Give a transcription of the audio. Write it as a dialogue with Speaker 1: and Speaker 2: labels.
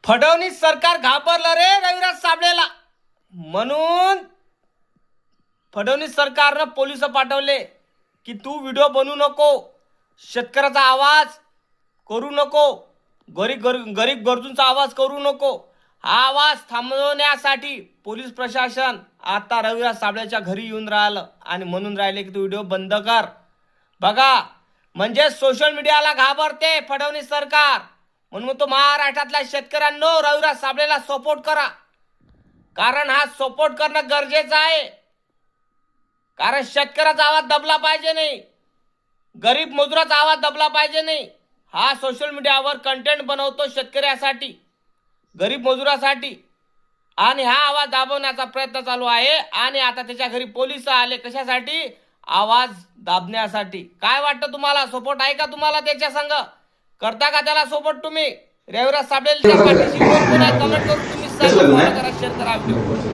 Speaker 1: फडणवीस सरकार घाबरलं रे रविराज साबळेला. म्हणून फडणवीस सरकारनं पोलिस पाठवले की तू व्हिडिओ बनवू नको, शेतकऱ्याचा आवाज करू नको, गरीब गरजूंचा आवाज करू नको. हा आवाज थांबवण्यासाठी पोलीस प्रशासन आता रविराज साबळेच्या घरी येऊन राहिलं आणि म्हणून राहिले की तू व्हिडिओ बंद कर. बघा, म्हणजे सोशल मीडियाला घाबरते फडणवीस सरकार. म्हणून तो महाराष्ट्रातल्या शेतकऱ्यांनो रविराज साबळेला सपोर्ट करा, कारण हा सपोर्ट करणं गरजेचं आहे. कारण शेतकऱ्याचा आवाज दबला पाहिजे नाही, गरीब मजुराचा आवाज दबला पाहिजे नाही. हा सोशल मीडियावर कंटेंट बनवतो शेतकऱ्यासाठी, गरीब मजुरासाठी, आणि हा आवाज दाबवण्याचा प्रयत्न चालू आहे. आणि आता त्याच्या घरी पोलिस आले कशासाठी? आवाज दाबण्यासाठी. काय वाटतं तुम्हाला? सपोर्ट आहे का तुम्हाला त्याच्या संग? करता का त्याला सपोर्ट तुम्ही? रविराज साबळेच्या पाठीशी कोण कोण आहे? कमेंट करून तुम्ही फॉलो करा, शेअर करा व्हिडिओ.